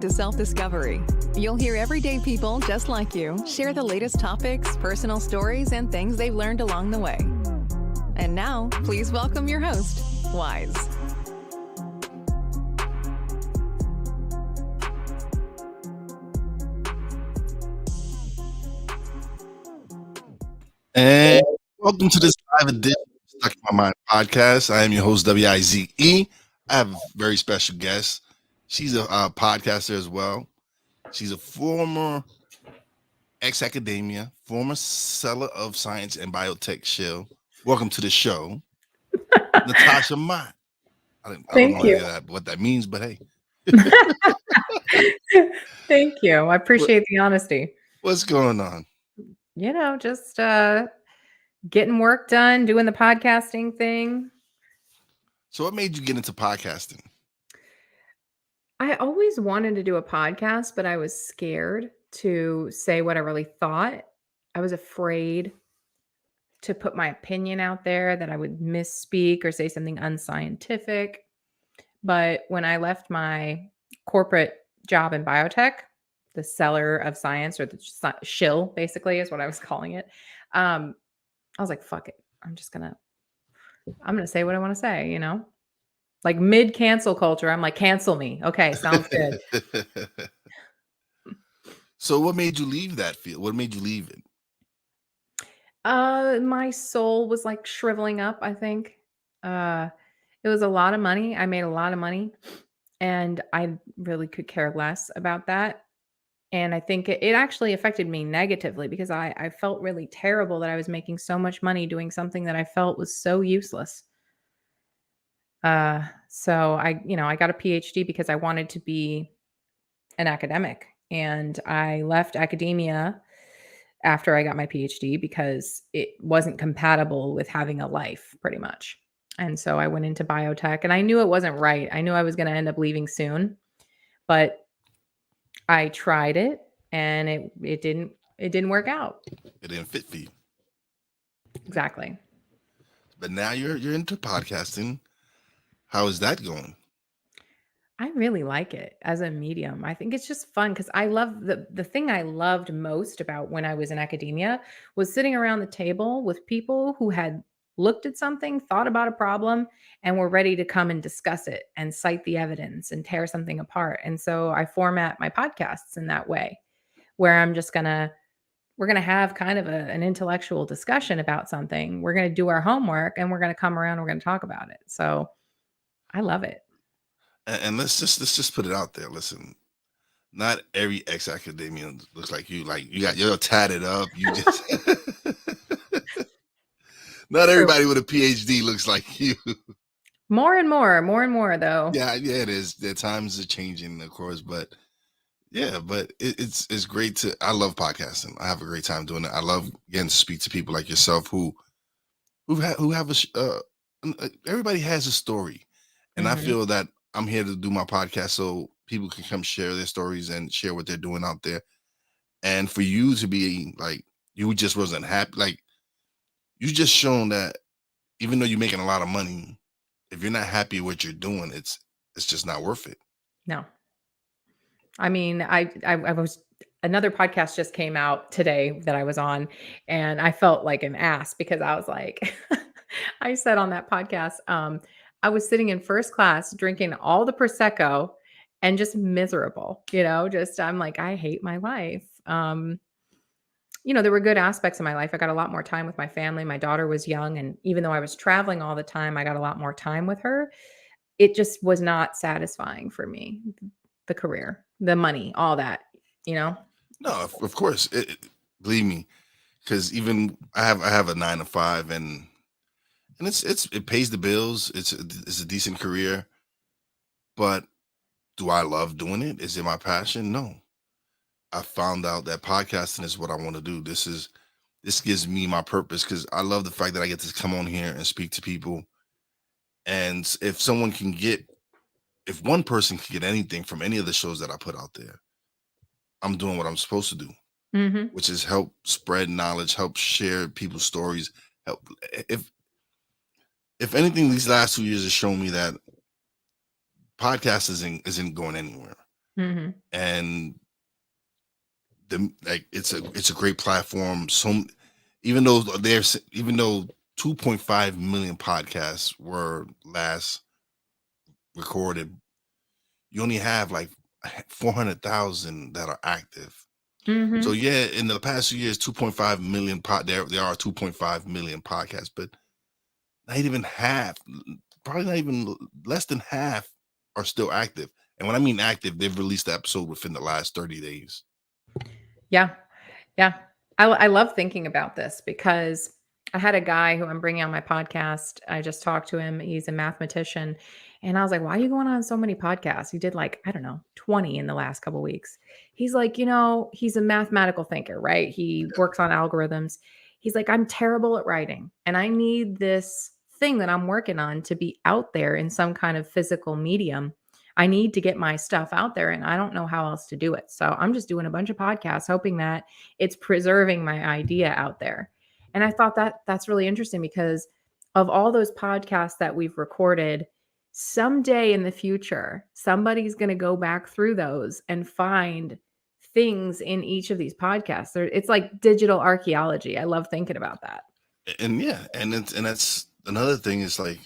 To self-discovery. You'll hear everyday people just like you share the latest topics, personal stories, and things they've learned along the way. And now, please welcome your host, Wise. And welcome to this live edition of Stuck in My Mind podcast. I am your host, Wize. I have a very special guest. She's a podcaster as well. She's a former ex-academia, former seller of science and biotech shill. Welcome to the show, Natasha Mott. I don't know what that means, but hey. Thank you. I appreciate the honesty. What's going on? You know, just getting work done, doing the podcasting thing. So what made you get into podcasting? I always wanted to do a podcast, but I was scared to say what I really thought. I was afraid to put my opinion out there, that I would misspeak or say something unscientific. But when I left my corporate job in biotech, the seller of science, or the shill, basically, is what I was calling it. I was like, fuck it. I'm going to say what I want to say, you know? Like mid-cancel culture, I'm like, cancel me. Okay, sounds good. So what made you leave that field? What made you leave it? My soul was like shriveling up, I think. It was a lot of money. I made a lot of money, and I really could care less about that. And I think it actually affected me negatively, because I felt really terrible that I was making so much money doing something that I felt was so useless. So I got a PhD because I wanted to be an academic, and I left academia after I got my PhD because it wasn't compatible with having a life, pretty much. And so I went into biotech, and I knew it wasn't right. I knew I was going to end up leaving soon, but I tried it, and it didn't work out. It didn't fit for you. Exactly. But now you're into podcasting. How is that going? I really like it as a medium. I think it's just fun because I love the thing I loved most about when I was in academia was sitting around the table with people who had looked at something, thought about a problem, and were ready to come and discuss it and cite the evidence and tear something apart. And so I format my podcasts in that way, where we're going to have kind of an intellectual discussion about something. We're going to do our homework, and we're going to come around and we're going to talk about it. So I love it. And let's just put it out there. Listen, not every ex-academia looks like you. Like you're tatted up. You just not everybody with a PhD looks like you. More and more though. Yeah, it is. The times are changing, of course, but yeah, but it's great to. I love podcasting. I have a great time doing it. I love getting to speak to people like yourself who have everybody has a story, and I feel that I'm here to do my podcast so people can come share their stories and share what they're doing out there. And for you to be like, you just wasn't happy. Like, you just shown that even though you're making a lot of money, if you're not happy with what you're doing, it's just not worth it. No. I mean, I was, another podcast just came out today that I was on, and I felt like an ass because I was like, I said on that podcast, I was sitting in first class drinking all the Prosecco and just miserable, I'm like, I hate my life. There were good aspects of my life. I got a lot more time with my family. My daughter was young, and even though I was traveling all the time, I got a lot more time with her. It just was not satisfying for me. The career, the money, all that, No, of course. Believe me, because even I have a 9 to 5, and it pays the bills. It's a decent career, but do I love doing it? Is it my passion? No. I found out that podcasting is what I want to do. This gives me my purpose, because I love the fact that I get to come on here and speak to people. And if one person can get anything from any of the shows that I put out there, I'm doing what I'm supposed to do, which is help spread knowledge, help share people's stories. Help. If anything, these last 2 years has shown me that podcast isn't going anywhere. Mhm. and it's a great platform. So even though 2.5 million podcasts were last recorded, you only have like 400,000 that are active. So Mhm. yeah, in the past few years, 2.5 million there are 2.5 million podcasts, but not even half, probably not even less than half are still active. And when I mean active, they've released the episode within the last 30 days. Yeah. Yeah. I love thinking about this because I had a guy who I'm bringing on my podcast. I just talked to him. He's a mathematician. And I was like, why are you going on so many podcasts? He did like, I don't know, 20 in the last couple weeks. He's like, he's a mathematical thinker, right? He works on algorithms. He's like, I'm terrible at writing and I need this thing that I'm working on to be out there in some kind of physical medium. I need to get my stuff out there and I don't know how else to do it. So I'm just doing a bunch of podcasts, hoping that it's preserving my idea out there. And I thought that that's really interesting because of all those podcasts that we've recorded, someday in the future, somebody's going to go back through those and find things in each of these podcasts. It's like digital archaeology. I love thinking about that. And yeah, and that's another thing is like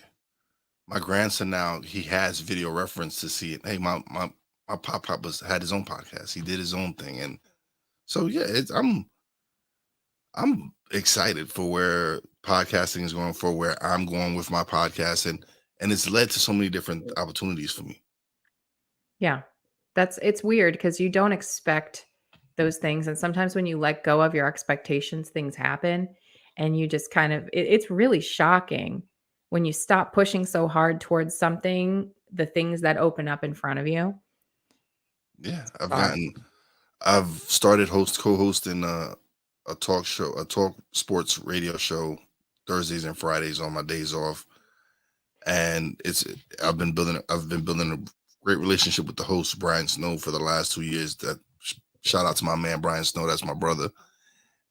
my grandson now, he has video reference to see it. Hey, my pop had his own podcast. He did his own thing. And so yeah, I'm excited for where podcasting is going, for where I'm going with my podcast, and it's led to so many different opportunities for me. Yeah. It's weird because you don't expect those things. And sometimes when you let go of your expectations, things happen. And you just kind of, it's really shocking when you stop pushing so hard towards something, the things that open up in front of you. Yeah, It's bizarre. I've started co-hosting a talk show, a talk sports radio show Thursdays and Fridays on my days off. And I've been building a great relationship with the host Brian Snow for the last 2 years. Shout out to my man Brian Snow, that's my brother,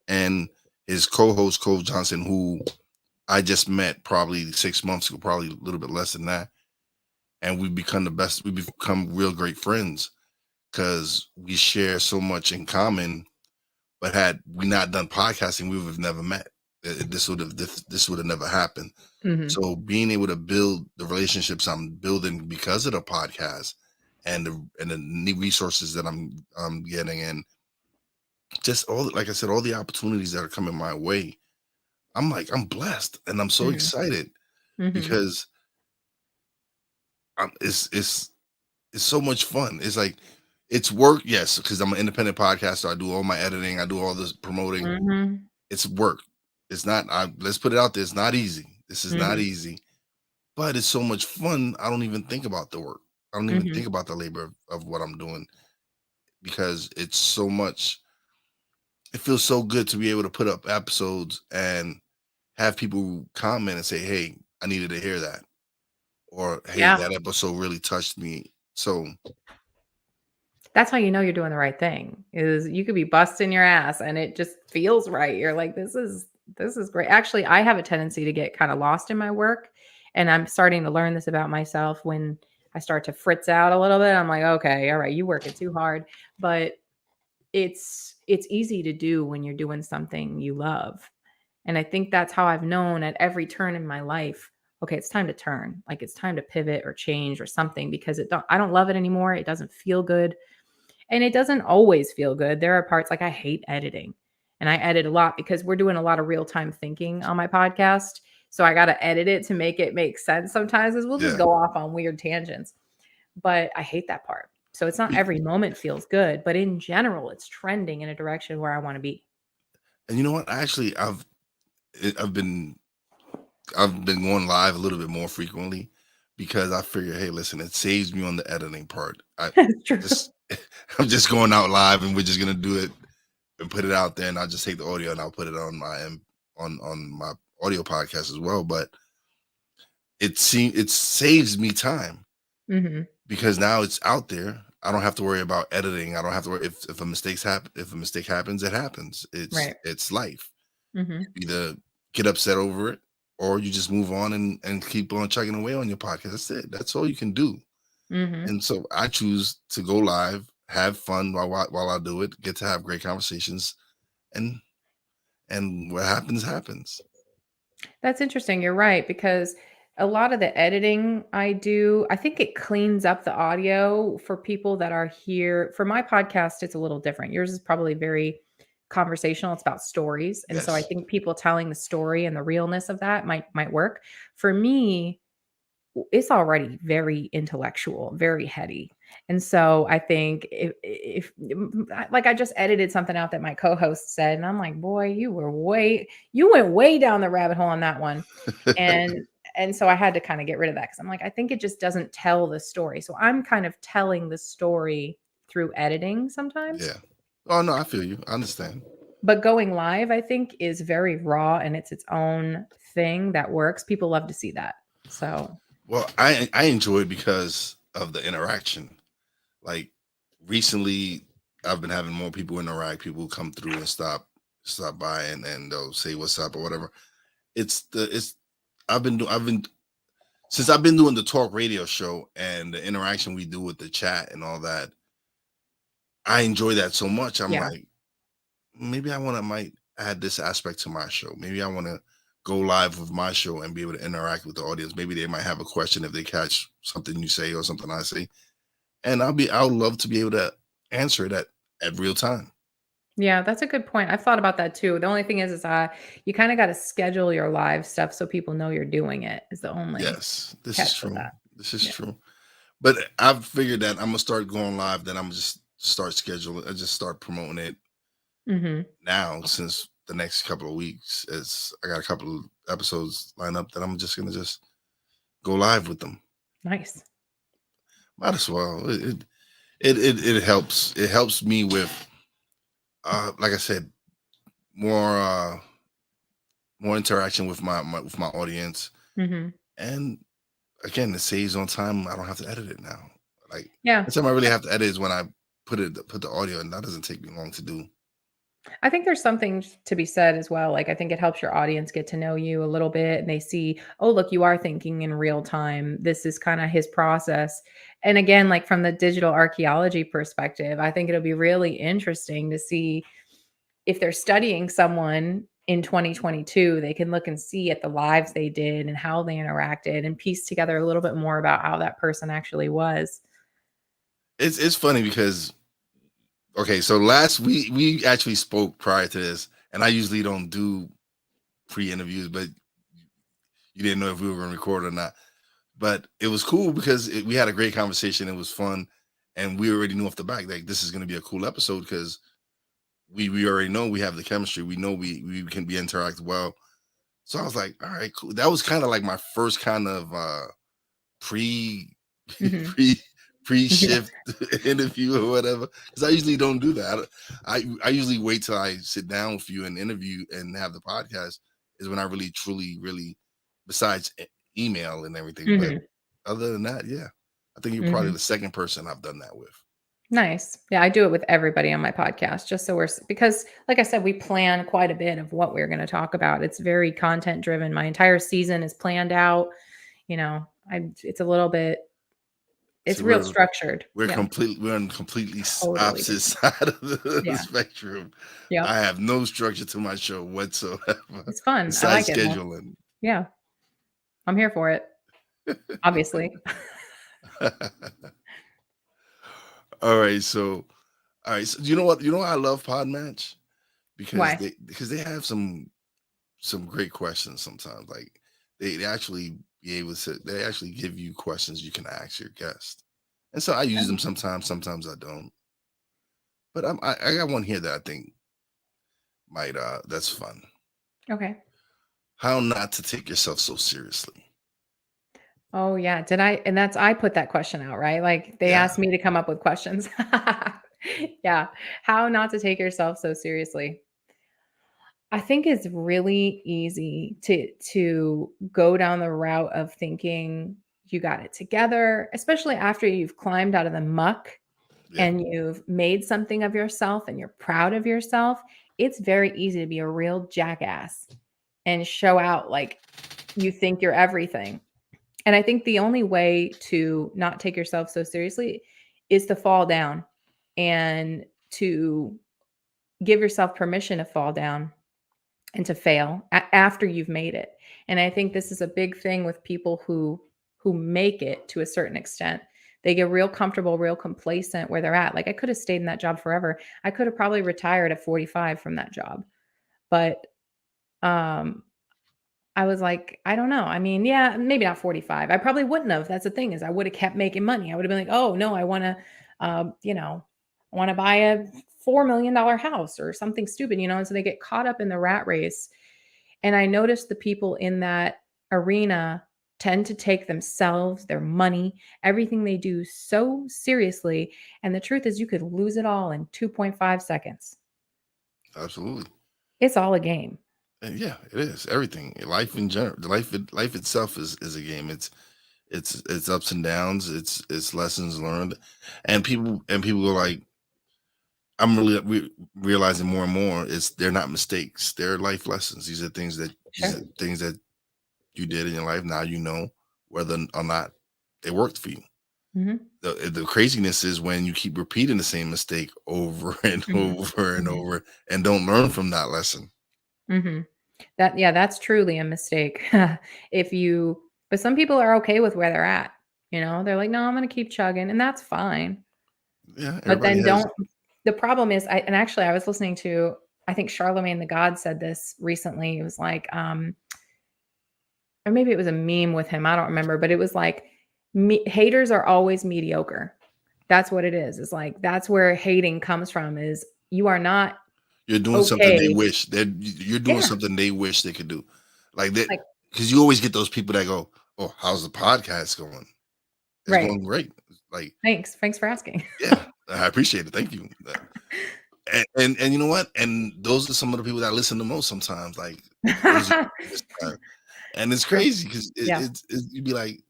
and his co-host Cove Johnson, who I just met probably 6 months ago, probably a little bit less than that, and we've become real great friends because we share so much in common. But had we not done podcasting, we would have never met. This would have never happened. Mhm. So being able to build the relationships I'm building because of the podcast and the new resources that I'm getting, and just like I said, all the opportunities that are coming my way, I'm blessed and I'm so Mhm. excited Mhm. because it's so much fun. It's like it's work, yes, because I'm an independent podcaster. I do all my editing, I do all this promoting. Mhm. It's work. It's not. Let's put it out there. It's not easy. This is not Mhm. easy, but it's so much fun. I don't even think about the work. I don't even Mhm. think about the labor of what I'm doing because it's so much. It feels so good to be able to put up episodes and have people comment and say, "Hey, I needed to hear that," or "Hey, Yeah. that episode really touched me." So That's how you know you're doing the right thing, is you could be busting your ass and it just feels right. You're like, this is great. Actually, I have a tendency to get kind of lost in my work, and I'm starting to learn this about myself when I start to fritz out a little bit. I'm like, okay, all right, you working too hard, but it's easy to do when you're doing something you love. And I think that's how I've known at every turn in my life, okay, it's time to turn. Like it's time to pivot or change or something because I don't love it anymore. It doesn't feel good. And it doesn't always feel good. There are parts like I hate editing. And I edit a lot because we're doing a lot of real-time thinking on my podcast. So I got to edit it to make it make sense sometimes because we'll just yeah, go off on weird tangents. But I hate that part. So it's not Be- every moment feels good, but in general, it's trending in a direction where I want to be. and you know what? Actually, I've been I've been going live a little bit more frequently because I figure, hey, listen, it saves me on the editing part. It's true. Just I'm just going out live and we're just gonna do it and put it out there, and I'll just take the audio and I'll put it on on my audio podcast as well. But it saves me time Mhm. because now it's out there. I don't have to worry about editing. I don't have to worry if a mistake happens, it happens. Right. It's life. Mhm. Either get upset over it or you just move on and keep on chugging away on your podcast. That's it. That's all you can do. Mm-hmm. And so I choose to go live, have fun while I do it, get to have great conversations, and what happens happens. That's interesting. You're right, because a lot of the editing I do, I think it cleans up the audio for people that are here. For my podcast, it's a little different. Yours is probably very conversational. It's about stories. And so I Yes. think people telling the story and the realness of that might work. For me, it's already very intellectual, very heady. And so I think like I just edited something out that my co-host said, and I'm like, boy, you went way down the rabbit hole on that one. And and so I had to kind of get rid of that because I'm like, I think it just doesn't tell the story. So I'm kind of telling the story through editing sometimes. Yeah. Oh no, I feel you. I understand. But going live, I think, is very raw and it's its own thing that works. People love to see that. So Well, I enjoy it because of the interaction. Like recently, I've been having more people interact. People come through and stop by and they'll say what's up or whatever. It's I've been since I've been doing the talk radio show and the interaction we do with the chat and all that. I enjoy that so much. I'm yeah. like, maybe I want to might add this aspect to my show. Maybe I want to go live with my show and be able to interact with the audience. Maybe they might have a question if they catch something you say or something I say, and I would love to be able to answer it at real time. Yeah, that's a good point. I've thought about that too. The only thing is you kind of got to schedule your live stuff so people know you're doing it. Is the only Yes, this is catch with true. that. This is Yeah. true. But I've figured that I'm gonna start going live. Then I'm gonna just start scheduling. I just start promoting it Hmm. now since the next couple of weeks. As I got a couple of episodes lined up that I'm just gonna just go live with them. Nice. Might as well. It helps. It helps me with like I said, more more interaction with my audience. Hmm. And again, it saves on time. I don't have to edit it now. Like Yeah. the time I really have to edit is when I put the audio, and that doesn't take me long to do. I think there's something to be said as well. Like, I think it helps your audience get to know you a little bit and they see, oh, look, you are thinking in real time. This is kind of his process. And again, like from the digital archaeology perspective, I think it'll be really interesting to see if they're studying someone in 2022, they can look and see at the lives they did and how they interacted and piece together a little bit more about how that person actually was. It's funny because okay, so last we actually spoke prior to this, and I usually don't do pre-interviews, but you didn't know if we were going to record or not. But it was cool because we had a great conversation. It was fun, and we already knew off the back like this is going to be a cool episode because we already know we have the chemistry. We know we can be interact well. So I was like, all right, cool. That was kind of like my first kind of pre Mhm. pre Yeah. pre-shift interview or whatever, because I usually don't do that. I usually wait till I sit down with you and interview and have the podcast is when I really truly really, besides email and everything. But Mhm. other than that, yeah, I think you're probably Mhm. the second person I've done that with. Nice. Yeah, I do it with everybody on my podcast just so because like I said, we plan quite a bit of what we're going to talk about. It's very content driven. My entire season is planned out. It's a little bit it's So real structured. Yeah, we're on completely totally opposite different. side of the Yeah. spectrum. Yep. I have no structure to my show whatsoever It's fun. I like besides it though. scheduling. Yeah. I'm here for it, obviously. All right, so you know what? You know why I love Podmatch? Because Why? they have some great questions sometimes. Like they actually be able to they actually give you questions you can ask your guest. And so I use them sometimes I don't. But I got one here that I think might that's fun. Okay. How not to take yourself so seriously. Oh, yeah. I put that question out, right? Like they Yeah. asked me to come up with questions. Yeah. How not to take yourself so seriously. I think it's really easy to go down the route of thinking you got it together, especially after you've climbed out of the muck Yeah. and you've made something of yourself and you're proud of yourself. It's very easy to be a real jackass and show out like you think you're everything. And I think the only way to not take yourself so seriously is to fall down and to give yourself permission to fall down and to fail after you've made it. And I think this is a big thing with people who make it to a certain extent. They get real comfortable, real complacent where they're at. Like I could have stayed in that job forever. I could have probably retired at 45 from that job. But um I was like, I don't know. I mean, yeah, maybe not 45. I probably wouldn't have. That's the thing is I would have kept making money. I would have been like, oh no, I want to, I want to buy a $4 million house or something stupid, And so they get caught up in the rat race. And I noticed the people in that arena tend to take themselves, their money, everything they do so seriously. And the truth is you could lose it all in 2.5 seconds. Absolutely. It's all a game. And yeah, it is everything. Life in general, life itself is a game. It's ups and downs. It's lessons learned, and people go like, I'm really realizing more and more they're not mistakes. They're life lessons. These are things that you did in your life. Now you know whether or not they worked for you. Mm-hmm. The craziness is when you keep repeating the same mistake over and over and over and don't learn from that lesson. Mm-hmm. That's truly a mistake. But some people are okay with where they're at. They're like, no, I'm going to keep chugging, and that's fine. Yeah, But then the problem is, I was listening to, I think Charlemagne the God said this recently. It was like, or maybe it was a meme with him. I don't remember, but it was like, haters are always mediocre. That's what it is. It's like, that's where hating comes from is you are not. You're doing something they wish you're doing something they wish they could do. Like that, because you always get those people that go, oh, how's the podcast going? It's going great. Like, thanks for asking. Yeah, I appreciate it. Thank you. And you know what? And those are some of the people that listen the most sometimes. Like, and it's crazy because you'd be like,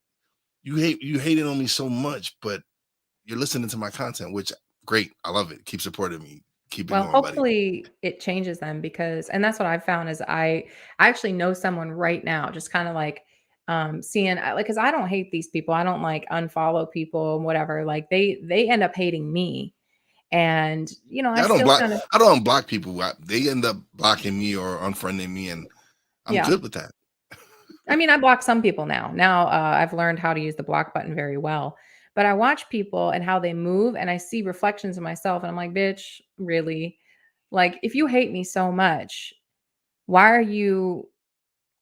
you hated on me so much, but you're listening to my content, which great. I love it. Keep supporting me. Keep it going, hopefully it changes them and that's what I've found is I actually know someone right now, just kind of like seeing like, because I don't hate these people. I don't like unfollow people and whatever. Like they end up hating me. And I don't block people. They end up blocking me or unfriending me, and I'm good with that. I mean, I block some people now. I've learned how to use the block button very well. But I watch people and how they move, and I see reflections of myself, and I'm like, bitch, really? Like, if you hate me so much, why are you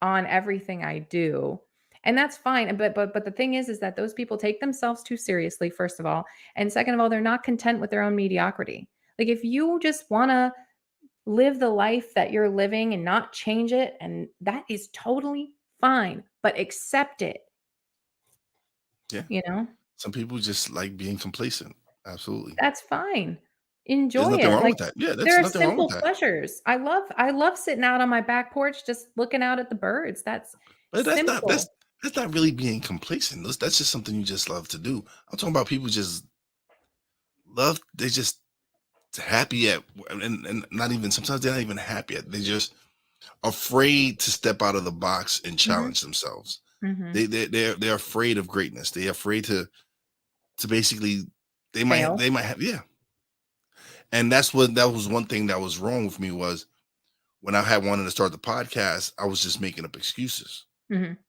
on everything I do? And that's fine. But the thing is that those people take themselves too seriously, first of all. And second of all, they're not content with their own mediocrity. Like, if you just want to live the life that you're living and not change it, and that is totally fine, but accept it. Yeah. Some people just like being complacent. Absolutely. That's fine. Enjoy There's nothing it. wrong Like, with that. Yeah, there are nothing wrong simple with that. pleasures. I love sitting out on my back porch, just looking out at the birds. That's simple. That's not really being complacent. That's just something you just love to do. I'm talking about people just love. They just happy at, and not even sometimes they're not even happy at. They're just afraid to step out of the box and challenge themselves. They're afraid of greatness. They're afraid to basically they might have and that was one thing that was wrong with me was when I had wanted to start the podcast, I was just making up excuses.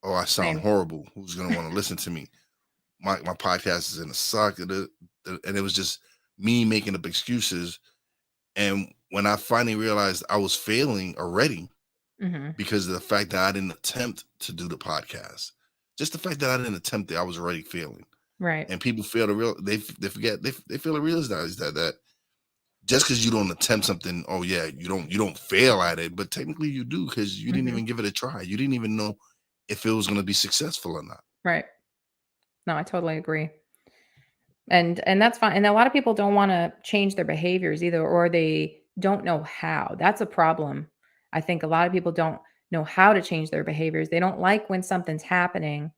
Oh, I sound horrible. Who's gonna want to listen to me? My podcast is in a suck, and it was just me making up excuses. And when I finally realized I was failing already, because of the fact that I didn't attempt to do the podcast, just the fact that I didn't attempt it, I was already failing. Right. And people fail to they forget they fail to realize that just because you don't attempt something, oh yeah, you don't fail at it, but technically you do because you didn't even give it a try. You didn't even know if it was going to be successful or not. Right. No, I totally agree. And that's fine. And a lot of people don't want to change their behaviors either, or they don't know how. That's a problem. I think a lot of people don't know how to change their behaviors. They don't like when something's happening.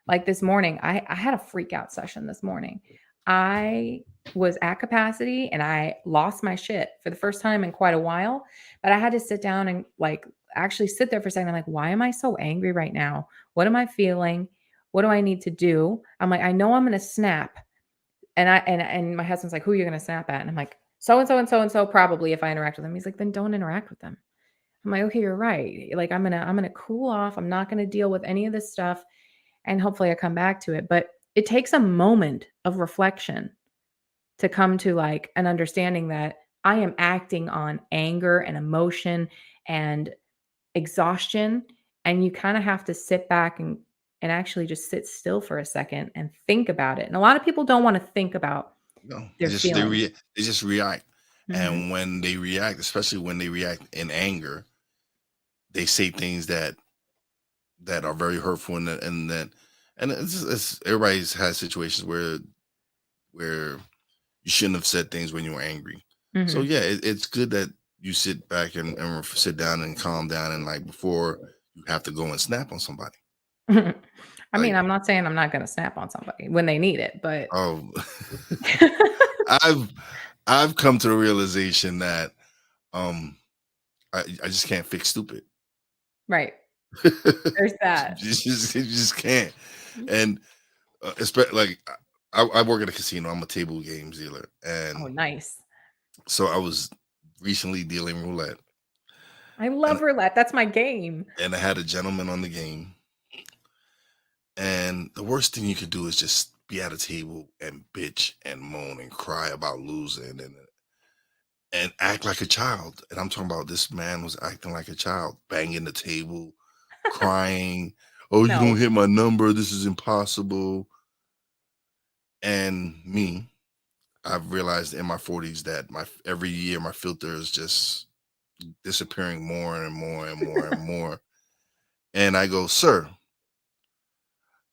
Like this morning, I had a freak out session this morning. I was at capacity and I lost my shit for the first time in quite a while, but I had to sit down and like actually sit there for a second. I'm like, why am I so angry right now? What am I feeling? What do I need to do? I'm like, I know I'm going to snap. And my husband's like, who are you going to snap at? And I'm like, so and so and so and so probably if I interact with them. He's like, then don't interact with them. I'm like, okay, you're right. Like I'm gonna cool off. I'm not gonna deal with any of this stuff. And hopefully I come back to it. But it takes a moment of reflection to come to like an understanding that I am acting on anger and emotion and exhaustion. And you kind of have to sit back and actually just sit still for a second and think about it. And a lot of people don't want to think about No, their feelings. they just react. Mhm. And when they react, especially when they react in anger, they say things that are very hurtful, and it's everybody's had situations where you shouldn't have said things when you were angry. So Mhm. yeah, it's good that you sit back and sit down and calm down, and like before you have to go and snap on somebody. I mean, Like, I'm not saying I'm not gonna snap on somebody when they need it, but oh, I've come to the realization that um I just can't fix stupid. right. you There's that. you just can't. And especially like I work at a casino. I'm a table games dealer, Oh, and nice. so I was recently dealing roulette, I and love roulette. That's my game. I had a gentleman on the game, and the worst thing you could do is just be at a table and bitch and moan and cry about losing and act like a child. And I'm talking about this man was acting like a child, banging the table, crying. Oh, you don't No. hit my number. This is impossible. And me, I've realized in my 40s that every year my filter is just disappearing more and more and more and more. And I go, sir,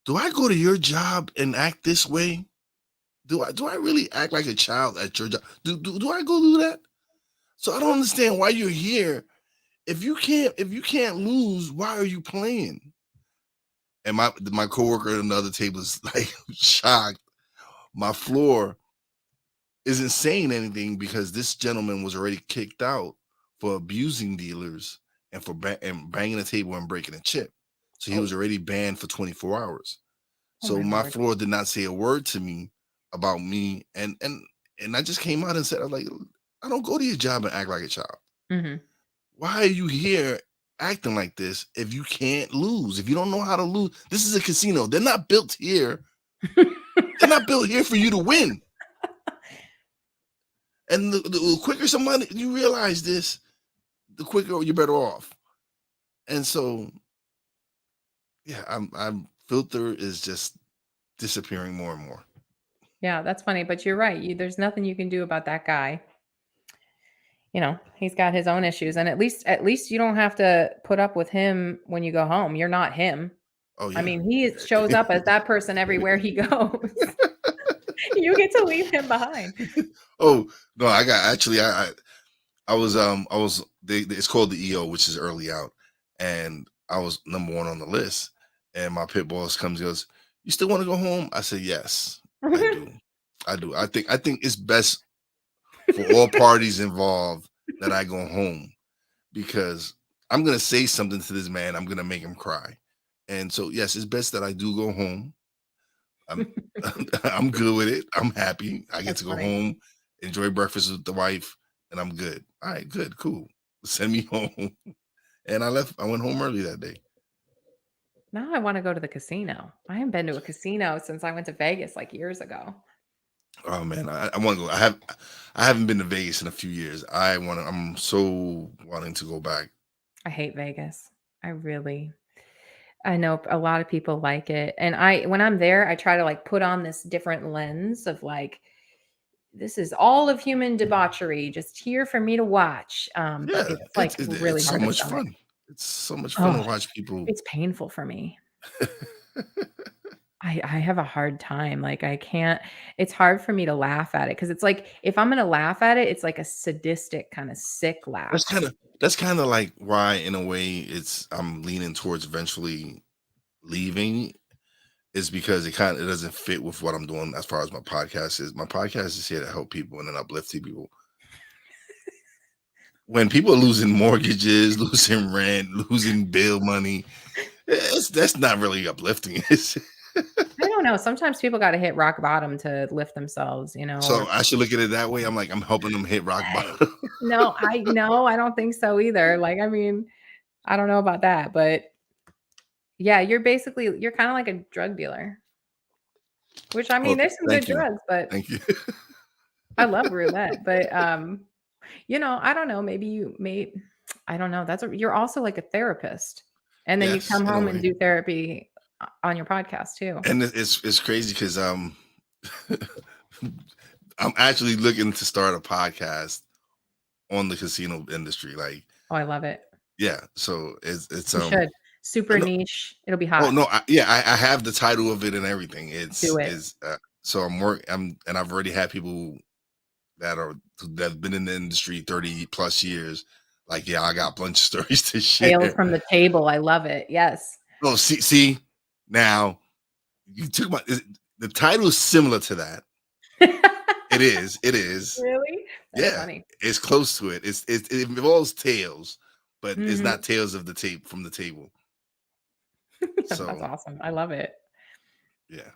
do I go to your job and act this way? Do I really act like a child at your job? Do I go do that? So I don't understand why you're here. If you can't lose, why are you playing? And my coworker at the other table is like shocked. My floor isn't saying anything because this gentleman was already kicked out for abusing dealers and for and banging a table and breaking a chip. So he Oh, was already banned for 24 hours. oh So my my lord. floor did not say a word to me about me, and I just came out and said, I was like, I don't go to your job and act like a child. Mhm. Why are you here acting like this if you can't lose? If you don't know how to lose, this is a casino. They're not built here. They're not built here for you to win. And the quicker somebody you realize this, the quicker you're better off. And so, yeah, I'm filter is just disappearing more and more. Yeah, that's funny, but you're right. There's nothing you can do about that guy. He's got his own issues, and at least you don't have to put up with him when you go home. You're not him. Oh I yeah. mean, he shows up as that person everywhere he goes. You get to leave him behind. Oh no, I got actually I was it's called the EO, which is early out, and I was number one on the list. And my pit boss comes and goes, "You still want to go home?" I said, "Yes, I do. I do. I think it's best for all parties involved that I go home because I'm gonna say something to this man. I'm gonna make him cry, and so yes, it's best that I do go home. I'm I'm good with it. I'm happy. I get That's to go funny. home, enjoy breakfast with the wife, and I'm good. All right, good, cool. Send me home." And I left. I went home early that day. Now I wanna go to the casino. I haven't been to a casino since I went to Vegas, like, years ago. Oh man, I want to go. I haven't been to Vegas in a few years. I'm so wanting to go back. I hate Vegas. I know a lot of people like it, and when I'm there, I try to, like, put on this different lens of, like, "This is all of human debauchery just here for me to watch," but Yeah, it's, like, really it's so hard to much stomach. fun. It's so much fun to Oh, watch people. it's painful for me. I have a hard time, like, I can't it's hard for me to laugh at it because it's like, if I'm gonna laugh at it, it's like a sadistic, kinda sick laugh. That's kind of like why, in a way, I'm leaning towards eventually leaving. Is because it doesn't fit with what I'm doing as far as my podcast is. My podcast is here to help people and then uplifting people. When people are losing mortgages, losing rent, losing bill money, that's not really uplifting. don't know. Sometimes people got to hit rock bottom to lift themselves, So or I should look at it that way. I'm like, I'm helping them hit rock bottom. no, I don't think so either. Like, I mean, I don't know about that, but yeah, you're kind of like a drug dealer, which I mean, Oh, there's some good thank you. drugs, but Thank you. I love roulette, but I don't know, I don't know. You're also like a therapist. And then you Yes, come in a home and way. do therapy on your podcast too. And it's crazy because I'm actually looking to start a podcast on the casino industry. Like, Oh, I love it. yeah. So it's You should. Super no, niche. It'll be oh hot. no, I have the title of it and everything. Do it. So and I've already had people that have been in the industry 30 plus years. Like, yeah, I got a bunch of stories to share. Tales from the table. I love it. Yes. Oh, see, now you took the title is similar to that. It is. Really? That's Yeah, funny. it's close to it. It involves tales, but it's Mhm. not tales of the tape from the table. That's So awesome. I love it. yeah,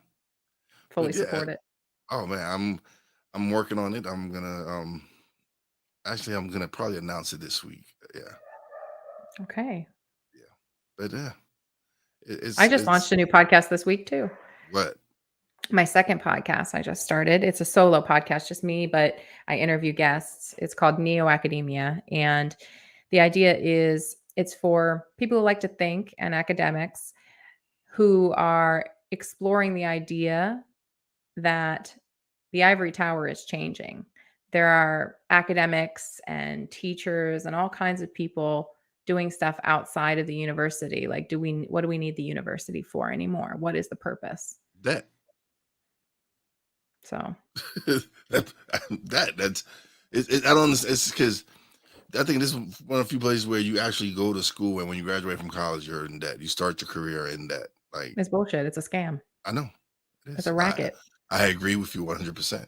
Fully but yeah. support it. Oh man, I'm working on it. I'm gonna probably announce it this week. Yeah, Okay. but yeah, I just launched a new podcast this week too. what? My second podcast I just started. It's a solo podcast, just me, but I interview guests. It's called NeoAcademia. And the idea is it's for people who like to think and academics who are exploring the idea that the ivory tower is changing. There are academics and teachers and all kinds of people doing stuff outside of the university. Like, what do we need the university for anymore? What is the purpose? That So that's I don't understand. It's because I think this is one of the few places where you actually go to school, and when you graduate from college, you're in debt. You start your career in debt. Like, it's bullshit. It's a scam. I know it It's is. a racket. I agree with you 100%.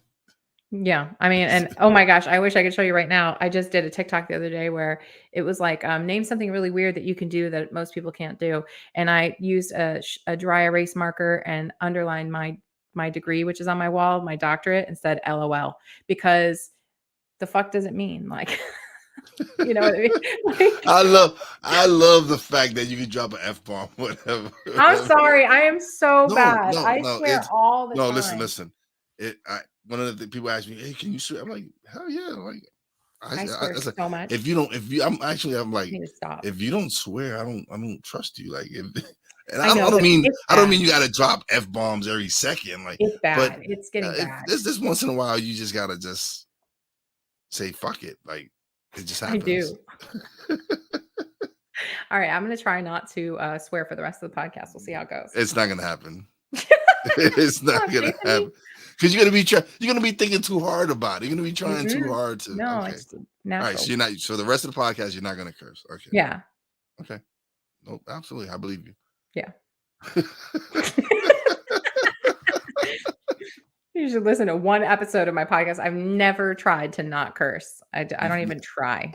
Yeah. I mean, and oh my gosh, I wish I could show you right now. I just did a TikTok the other day where it was like, name something really weird that you can do that most people can't do. And I used a dry erase marker and underlined my degree, which is on my wall, my doctorate, and said LOL, because the fuck does it mean? Like, you know what I mean? Like, I love the fact that you can drop an F-bomb, whatever. I'm sorry. I am so bad. No, I swear all the time. Listen. One of the people asked me, "Hey, can you swear?" I'm like, "Hell yeah!" Like, I swear it's like, so much. I'm like, You need to stop. if you don't swear, I don't trust you. Like, and I know, I don't mean you got to drop F-bombs every second. Like, it's bad. but It's getting bad. This once in a while, you just gotta just say fuck it. Like, it just happens. I do. All right, I'm going to try not to swear for the rest of the podcast. We'll see how it goes. It's not gonna happen. It's not gonna happen because you're gonna be thinking too hard about it. You're gonna be trying too hard to. No, Okay. it's natural. All right, so you're not. So the rest of the podcast, you're not gonna curse. Okay. Yeah. Okay. No, absolutely, I believe you. Yeah. You should listen to one episode of my podcast. I've never tried to not curse. I don't even try.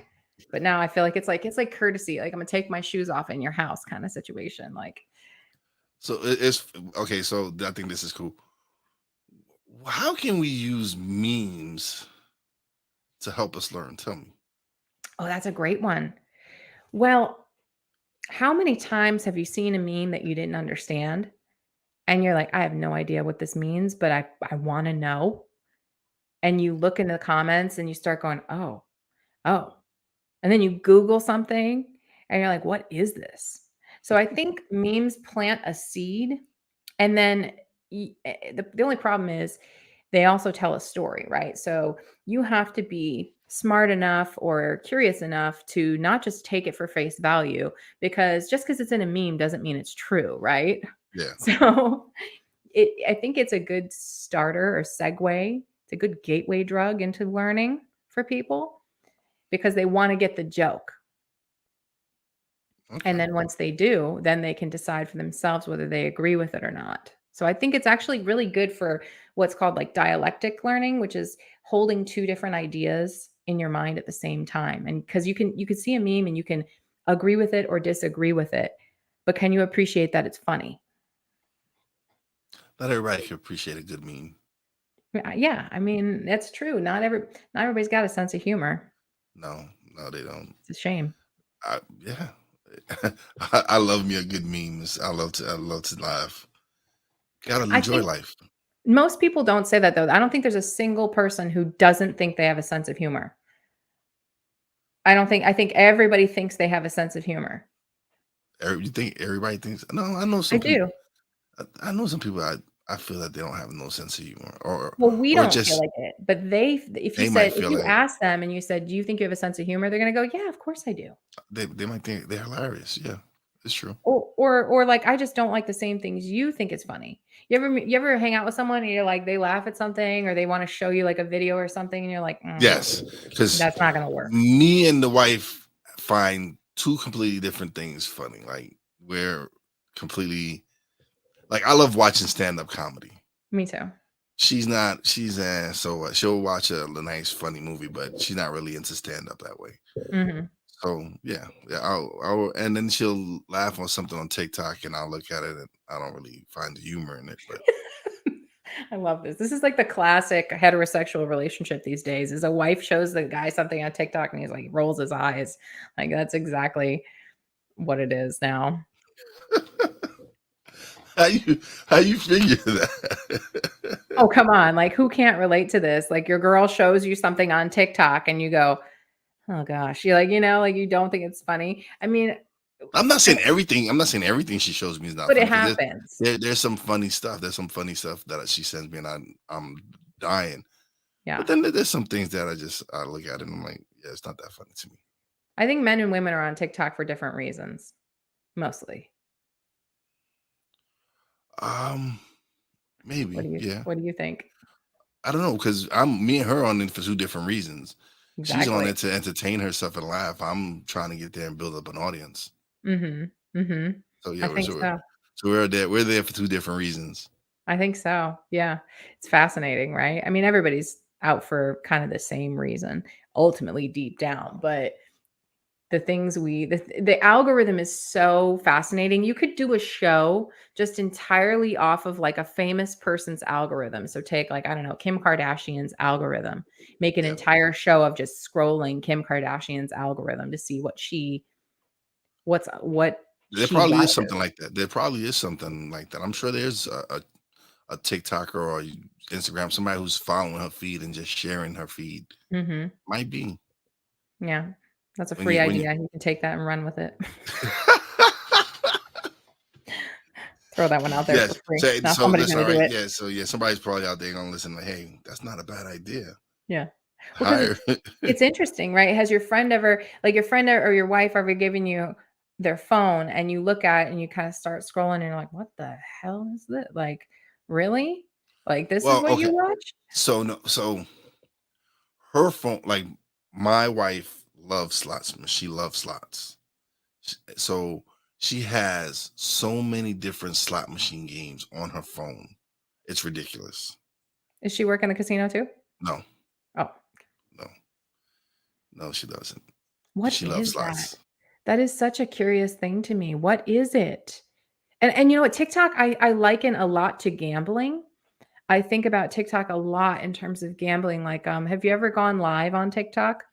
But now I feel like it's like courtesy. Like, I'm gonna take my shoes off in your house kind of situation. Like, so it's okay. So I think this is cool. How can we use memes to help us learn? Tell me. oh, that's a great one. Well, how many times have you seen a meme that you didn't understand? And you're like, I have no idea what this means, but I want to know. And you look in the comments and you start going, oh. And then you Google something and you're like, what is this? So I think memes plant a seed. And then the only problem is they also tell a story, right? So you have to be smart enough or curious enough to not just take it for face value, because just because it's in a meme doesn't mean it's true, right? Yeah. So I think it's a good starter or segue. It's a good gateway drug into learning for people because they want to get the joke. Okay. And then once they do, then they can decide for themselves whether they agree with it or not. So I think it's actually really good for what's called like dialectic learning, which is holding two different ideas in your mind at the same time. And because you can see a meme and you can agree with it or disagree with it, but can you appreciate that it's funny? Not everybody can appreciate a good meme. Yeah, I mean, that's true. Not everybody's got a sense of humor. No, they don't. It's a shame. Yeah, I love me a good memes. I love to laugh. Gotta I enjoy think life. most people don't say that though. I don't think there's a single person who doesn't think they have a sense of humor. I think everybody thinks they have a sense of humor. You think everybody thinks? No, I know I some people. do. I know some people. I feel that they don't have no sense of humor, Well, we or don't feel just like it, but if they might feel you like ask them and you said, "Do you think you have a sense of humor?" They're gonna go, "Yeah, of course I do." they might think they're hilarious. Yeah, it's true. Or like, "I just don't like the same things you think is funny." You ever hang out with someone and you're like, they laugh at something or they wanna show you like a video or something and you're like, Yes, because that's not gonna work." me and the wife find two completely different things funny. Like we're completely like I love watching stand-up comedy. Me too. She's not. She's so what? She'll watch a nice funny movie, but she's not really into stand-up that way. Mhm. So yeah. And then she'll laugh on something on TikTok, and I'll look at it, and I don't really find the humor in it. But I love this. This is like the classic heterosexual relationship these days. Is a wife shows the guy something on TikTok and he's like rolls his eyes. Like that's exactly what it is now. how you figure that? Oh, come on. Like who can't relate to this? Like your girl shows you something on TikTok and you go, "Oh gosh." You're like, like you don't think it's funny. I mean, I'm not saying everything. I'm not saying everything she shows me is not but it funny. 'Cause happens. there's some funny stuff. There's some funny stuff that she sends me, and I'm dying. Yeah. But then there's some things that I look at it and I'm like, yeah, it's not that funny to me. I think men and women are on TikTok for different reasons, mostly. Um, maybe, yeah. What do you think? I don't know because me and her on it for two different reasons. She's on Exactly. it to entertain herself and laugh. I'm trying to get there and build up an audience. Mhm. Mhm. So I yeah, think so. we're there. We're there for two different reasons. I think so. Yeah. It's fascinating, right? I mean, everybody's out for kind of the same reason, ultimately deep down, but the algorithm is so fascinating. You could do a show just entirely off of like a famous person's algorithm. So take like, I don't know, Kim Kardashian's algorithm, make an Yeah, entire show of just scrolling Kim Kardashian's algorithm to see what she there probably is something watches. like that. There probably is something like that. I'm sure there's a TikToker or Instagram, somebody who's following her feed and just sharing her feed. Mhm. Might be Yeah. That's a when free when you idea. You can take that and run with it. Throw that one out there for Yes. free. So, Now so somebody's listen, gonna all do right. it. Yeah. So yeah, somebody's probably out there gonna listen. Like, hey, that's not a bad idea. Yeah. Well, 'cause Hire. it's interesting, right? Has your friend or your wife ever given you their phone and you look at it and you kind of start scrolling and you're like, "What the hell is this? Like, really? Like, this is Well, what you okay. watch?" So no. So her phone, like my wife loves slots. She loves slots. So she has so many different slot machine games on her phone. It's ridiculous. Is she work in a casino too? No, Oh, no, no. She doesn't. what She loves is that? slots. That is such a curious thing to me. What is it? And you know what? TikTok, I liken a lot to gambling. I think about TikTok a lot in terms of gambling. Like, have you ever gone live on TikTok?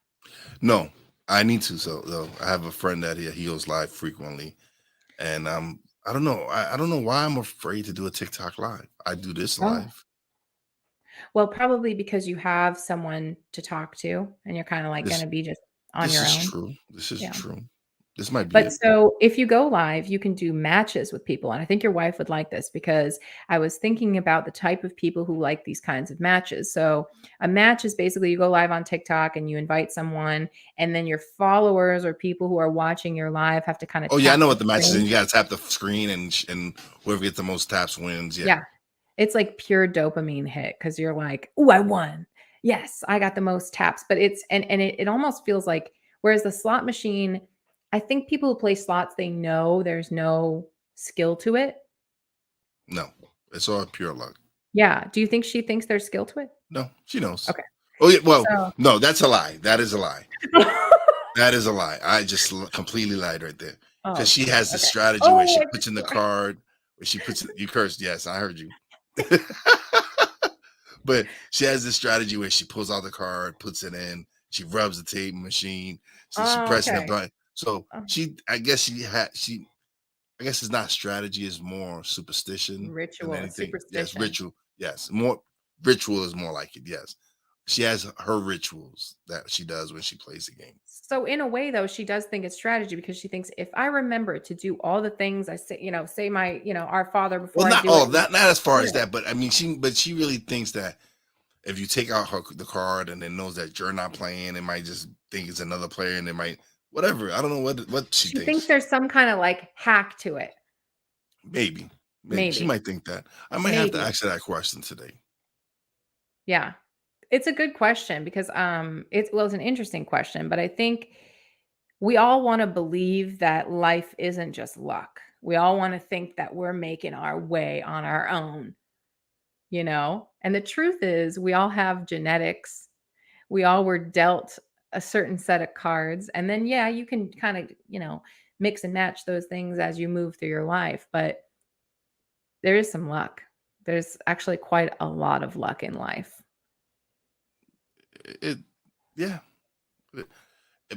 No, I need to. So though, I have a friend that he goes live frequently. And I don't know. I don't know why I'm afraid to do a TikTok live. I do this Oh, live. well, probably because you have someone to talk to and you're kind of like going This to be just on this your is own. true. This is Yeah. true. This might be But it. so if you go live, you can do matches with people. And I think your wife would like this because I was thinking about the type of people who like these kinds of matches. So a match is basically you go live on TikTok and you invite someone, and then your followers or people who are watching your live have to kind of Oh yeah, I tap know the what the match is. And screen. you got to tap the screen and whoever gets the most taps wins. Yeah. Yeah. It's like pure dopamine hit because you're like, "Oh, I won. Yes, I got the most taps." But it's and it almost feels like whereas the slot machine, I think people who play slots, they know there's no skill to it. No, it's all pure luck. Yeah. Do you think she thinks there's skill to it? No, she knows. Okay. Oh yeah. Well, So no, that's a lie. That is a lie. That is a lie. I just completely lied right there Oh, because she sorry. has this Okay. strategy where Oh, she I puts just in the sorry. card, where she puts. You cursed. Yes, I heard you. But she has this strategy where she pulls out the card, puts it in, she rubs the tape machine, so she Oh, pressing the okay. button. So Oh, I guess I guess it's not strategy, it's more superstition than ritual, anything. Yes, superstition. ritual. Yes, more ritual is more like it. Yes, she has her rituals that she does when she plays the game. So in a way though, she does think it's strategy because she thinks if I remember to do all the things I say, say my, our Father Well, before I not do it. all that, not as far as Yeah. that, but I mean, she really thinks that if you take out the card and then knows that you're not playing, it might just think it's another player, and it might whatever. I don't know what she She thinks thinks. there's some kind of like hack to it. Maybe she Maybe. might think that. I might have to Maybe. ask her that question today. Yeah. It's a good question because it's an interesting question, but I think we all want to believe that life isn't just luck. We all want to think that we're making our way on our own, And the truth is we all have genetics. We all were dealt a certain set of cards, and then yeah, you can kind of, mix and match those things as you move through your life, but there is some luck. There's actually quite a lot of luck in life. It yeah.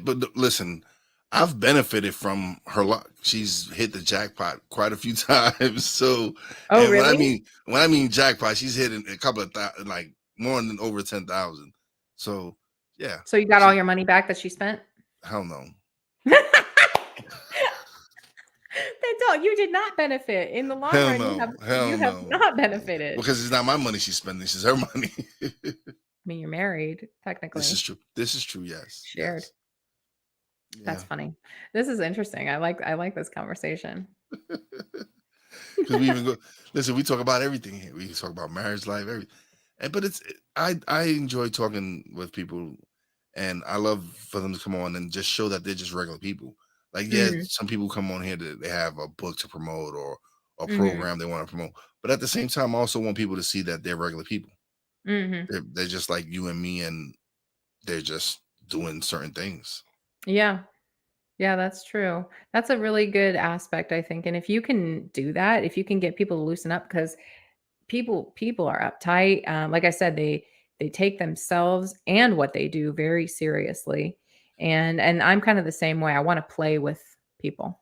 But listen, I've benefited from her luck. She's hit the jackpot quite a few times. So, Oh, and really? when I mean jackpot, she's hitting a couple of like more than over 10,000. So, yeah, So you got all she your money back that she spent? hell no, You did not benefit. In the long hell run, no, you hell have no, not benefited. because it's not my money she's spending. It's her money. I mean, you're married, This is technically, true. This is true. Yes, shared. yes, That's yeah. funny. This is interesting. I like this conversation. Because we even go listen. We talk about everything here. We talk about marriage life, everything. And but I enjoy talking with people, and I love for them to come on and just show that they're just regular people. Like yeah, Mhm, some people come on here that they have a book to promote or a mhm, program they want to promote, but at the same time, I also want people to see that they're regular people. mhm. They're just like you and me, and they're just doing certain things. Yeah. Yeah, that's true. That's a really good aspect, I think, and if you can do that, if you can get people to loosen up, because people are uptight, like I said, they take themselves and what they do very seriously, and I'm kind of the same way. I wanna play with people.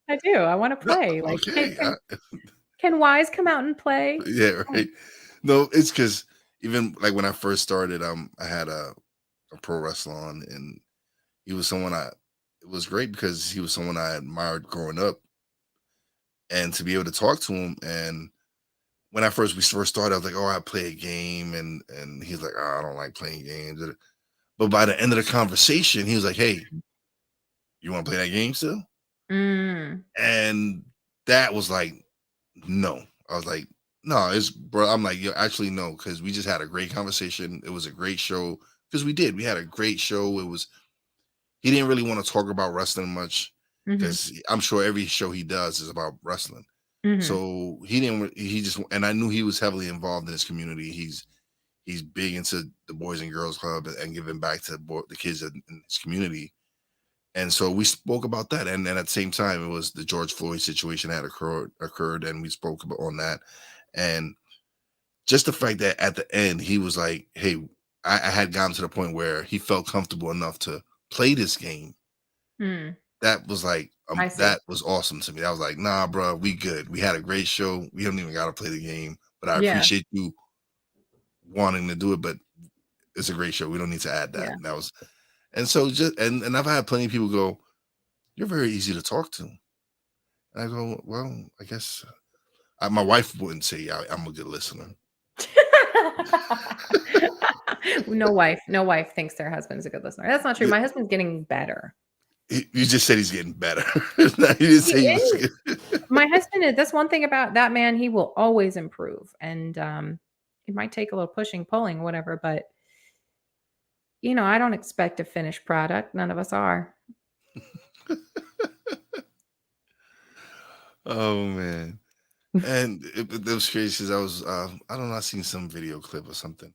I do, I wanna No, play, like, "Hey, okay, can Wise come out and play?" yeah, right. No, it's because even like when I first started, I had a pro wrestler on, and he was someone it was great because he was someone I admired growing up, and to be able to talk to him. And when we first started, I was like, oh, I play a game, and he's like, oh, I don't like playing games. But by the end of the conversation, he was like, hey, you want to play that game still? Mm, And that was like, no. I was like, no, it's bro. I'm like, yo, actually no, because we just had a great conversation. It was a great show because we had a great show. It was he didn't really want to talk about wrestling much mhm, because I'm sure every show he does is about wrestling. mhm, So he didn't. He just and I knew he was heavily involved in his community. He's big into the Boys and Girls Club and giving back to the kids in his community. And so we spoke about that, and then at the same time, it was the George Floyd situation that occurred, and we spoke about on that, and just the fact that at the end he was like, "Hey, I had gotten to the point where he felt comfortable enough to play this game." mm, That was like, I see. that was awesome to me. I was like, "Nah, bro, we good. We had a great show. We don't even got to play the game, but I Yeah, appreciate you wanting to do it. But it's a great show. We don't need to add that." yeah. And that was, and so just and I've had plenty of people go, "You're very easy to talk to." And I go, "Well, I guess my wife wouldn't say I'm a good listener." No wife thinks their husband's a good listener. That's not true. Y- My husband's getting better. You just said he's getting better. You didn't He say he was. is. My husband is that's one thing about that man, he will always improve, and, it might take a little pushing, pulling, whatever, but, I don't expect a finished product. None of us are. Oh man. And it was crazy because I was, I don't know, I seen some video clip or something,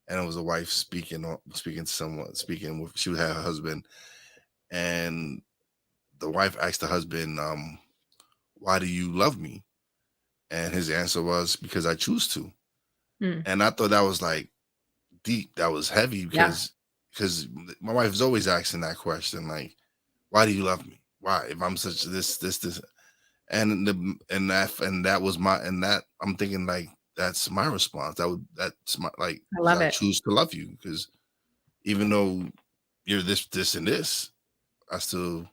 and it was a wife speaking to someone, speaking with, she had her husband, and the wife asked the husband, why do you love me? And his answer was, because I choose to. Mm. And I thought that was like deep. That was heavy Yeah. because my wife is always asking that question, like, why do you love me? Why? If I'm such this, and that was my, and that I'm thinking like that's my response. That's my, like, I because love I it. choose to love you, because even though you're this and this, I still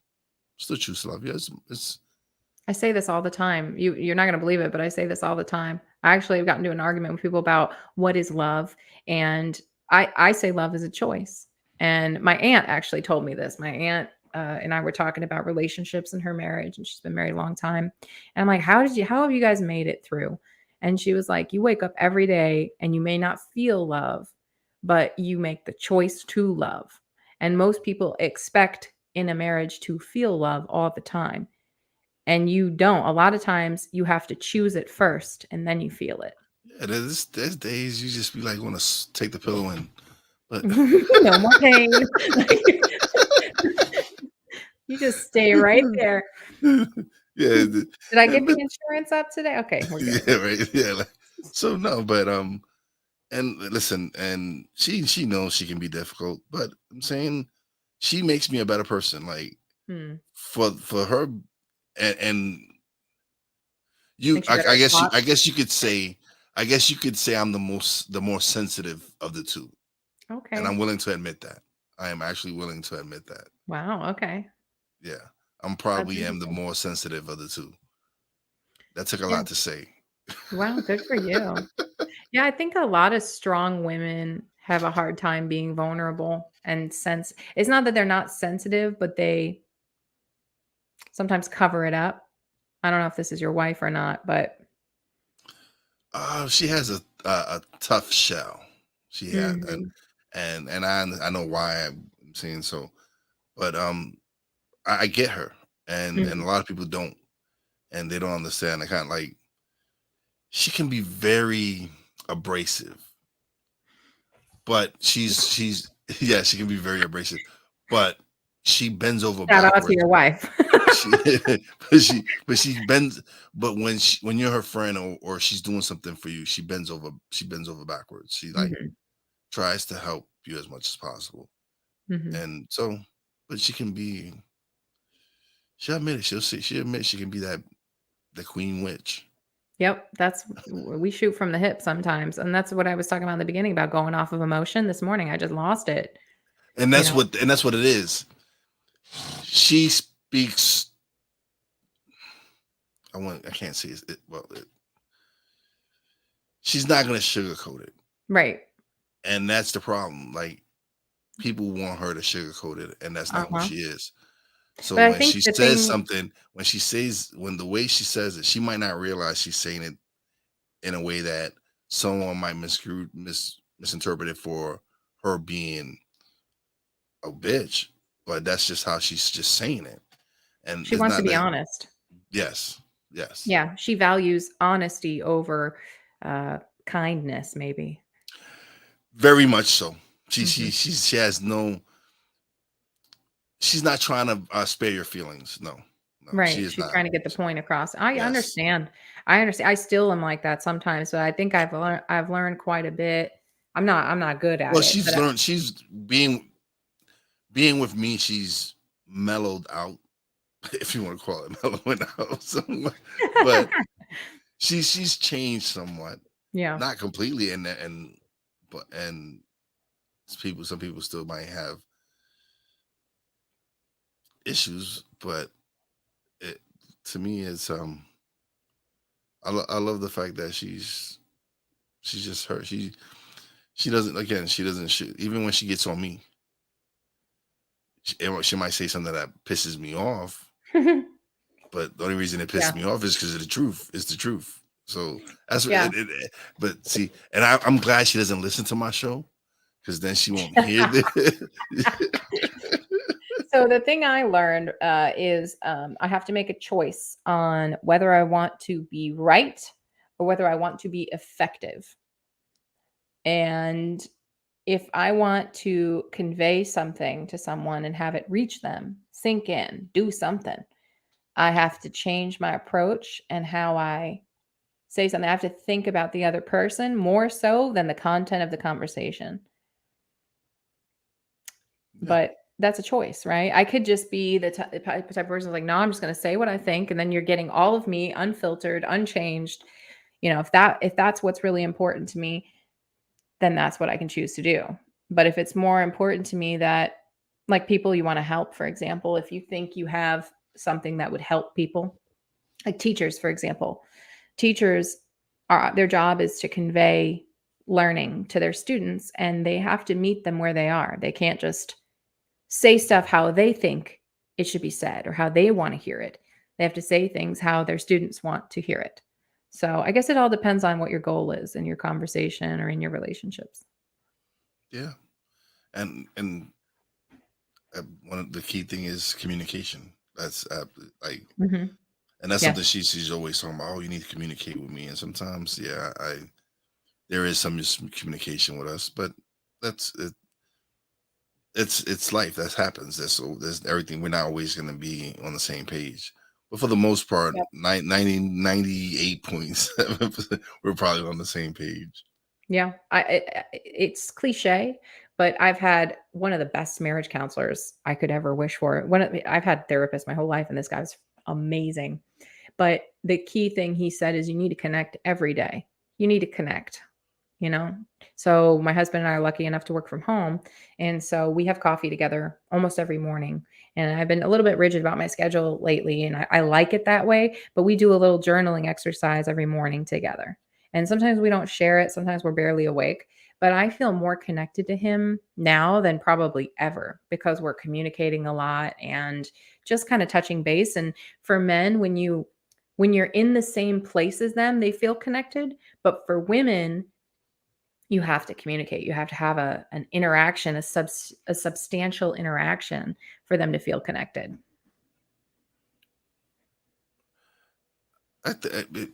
choose to love you. It's I say this all the time. You're not gonna believe it, but I say this all the time. I actually have gotten into an argument with people about what is love, and I say love is a choice. And my aunt actually told me this. My aunt and I were talking about relationships in her marriage, and she's been married a long time. And I'm like, how have you guys made it through? And she was like, you wake up every day and you may not feel love, but you make the choice to love. And most people expect in a marriage to feel love all the time. And you don't. A lot of times you have to choose it first and then you feel it. yeah. There's days you just be like, want to take the pillow in, but No more pain. You just stay right there. yeah, Did I get but the insurance up today? Okay, we're good. yeah, right, yeah. Like, so no, but and listen, and she knows she can be difficult, but I'm saying she makes me a better person. Like, Hmm. for her, and you, Makes you better I at guess thoughts. I guess you could say I'm the more sensitive of the two, and I'm Okay. willing to admit that. I am actually willing to admit that. Wow. Okay. Yeah, I'm That's probably am the interesting. more sensitive of the two. That took a Yeah. lot to say. Wow. Good for you. Yeah. I think a lot of strong women have a hard time being vulnerable and sense. It's not that they're not sensitive, but they sometimes cover it up. I don't know if this is your wife or not, but She has a tough shell. She had, mhm. and I know why I'm saying so, but I get her, and a Mhm. lot of people don't, and they don't understand. I kind of like, she can be very abrasive, but she's yeah, she can be very abrasive, but she bends over Shout out to backwards. your wife. She but she bends, but when you're her friend, or she's doing something for you, she bends over backwards. She like Mhm, tries to help you as much as possible. mhm. And so, but she'll admit it. She'll admit she can be the queen witch. Yep, we shoot from the hip sometimes, and that's what I was talking about in the beginning about going off of emotion. This morning, I just lost it, And you know? that's what it is. She speaks, I can't say she's not gonna sugarcoat it. Right. And that's the problem. Like, people want her to sugarcoat it, and that's not who Uh-huh. she is. So But I when think she the says thing something, when the way she says it, she might not realize she's saying it in a way that someone might misinterpret it for her being a bitch, but that's just how she's just saying it. And she it's wants to not be that. honest. Yes, yes, Yeah, she values honesty over, uh, kindness, maybe. very much so. Mhm. She has no. She's not trying to spare your feelings. No, no, she Right, is she's not. trying to get the point across. I Yes. understand. I understand. I still am like that sometimes, but I think I've learned quite a bit. I'm not good at Well, it, she's but learned. She's being with me. She's mellowed out, if you want to call it mellowing out somewhat. But she's changed somewhat, Yeah. not completely, and some people still might have issues, but it, to me, it's I love the fact that she's just her. She doesn't, again, she doesn't shoot, even when she gets on me. She might say something that pisses me off, but the only reason it pisses Yeah. me off is because of the truth. It's the truth. So that's what Yeah. but see, and I'm glad she doesn't listen to my show, because then she won't hear this. So the thing I learned is I have to make a choice on whether I want to be right or whether I want to be effective. And if I want to convey something to someone and have it reach them, sink in, do something, I have to change my approach and how I say something. I have to think about the other person more so than the content of the conversation. Yeah. But that's a choice, right? I could just be the type of person like, no, I'm just going to say what I think, and then you're getting all of me unfiltered, unchanged. If that's what's really important to me, then that's what I can choose to do. But if it's more important to me that, like, people you want to help, for example, if you think you have something that would help people, like teachers, for example, teachers their job is to convey learning to their students, and they have to meet them where they are. They can't just say stuff how they think it should be said or how they want to hear it. They have to say things how their students want to hear it. So I guess it all depends on what your goal is in your conversation or in your relationships. Yeah. And one of the key thing is communication. That's like, Mm-hmm. and that's Yeah. something she's always talking about. Oh, you need to communicate with me. And sometimes, yeah, there is some miscommunication with us, but that's it. It's life. That happens. There's everything. We're not always going to be on the same page, but for the most part, Yep. 98.7%, we're probably on the same page. Yeah. It's cliche, but I've had one of the best marriage counselors I could ever wish for. I've had therapists my whole life, and this guy's amazing. But the key thing he said is you need to connect every day. You need to connect, you know? So my husband and I are lucky enough to work from home. And so we have coffee together almost every morning. And I've been a little bit rigid about my schedule lately, and I like it that way. But we do a little journaling exercise every morning together. And sometimes we don't share it. Sometimes we're barely awake. But I feel more connected to him now than probably ever because we're communicating a lot and just kind of touching base. And for men, when you're in the same place as them, they feel connected. But for women, you have to communicate. You have to have an interaction, a substantial interaction for them to feel connected.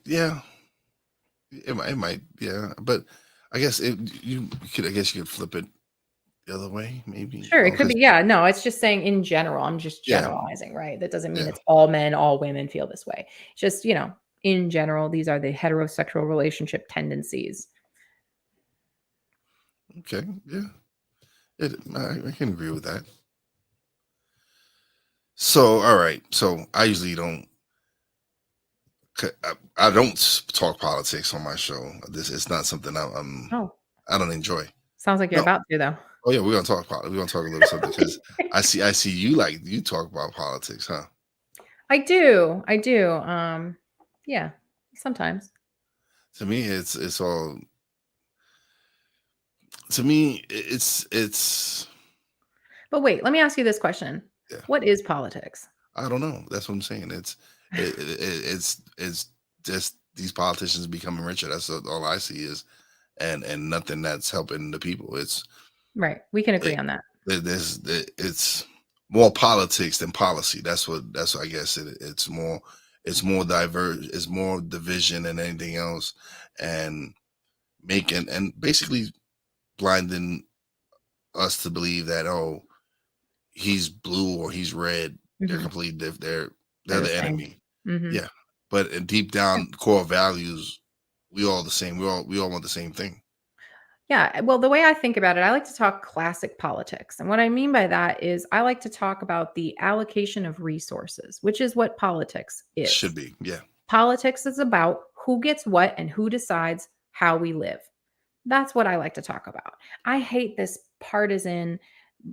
Yeah, it might, yeah, but I guess you could, I guess you could flip it the other way, maybe. Sure, Oh, it could because be. Yeah, no, it's just saying in general. I'm just yeah, generalizing, right? That doesn't mean yeah, it's all men, all women feel this way. It's just, in general, these are the heterosexual relationship tendencies. okay, yeah. I can agree with that. So, all right. So, I usually don't. I don't talk politics on my show. This it's not something Oh, I don't enjoy. sounds like you're No. about to, though. Oh yeah, we're gonna talk politics. We're gonna talk a little something because Okay. I see you talk about politics, huh? I do. I do. Yeah, sometimes. To me, it's all. To me, it's. But wait, let me ask you this question. Yeah. What is politics? I don't know. That's what I'm saying. It's just these politicians becoming richer. That's all I see is, and nothing that's helping the people. Right. We can agree It, on that. it's more politics than policy. That's what I guess it's more diverse. It's more division than anything else, and making and basically blinding us to believe that, oh, he's blue or he's red. They're Mhm. completely different. They're They're the the same. enemy. Mhm. Yeah, but deep Yeah. down, core values, we all the same. We all want the same thing. Yeah, well, the way I think about it, I like to talk classic politics. And what I mean by that is I like to talk about the allocation of resources, which is what politics Should is. be. Yeah. Politics is about who gets what and who decides how we live. That's what I like to talk about. I hate this partisan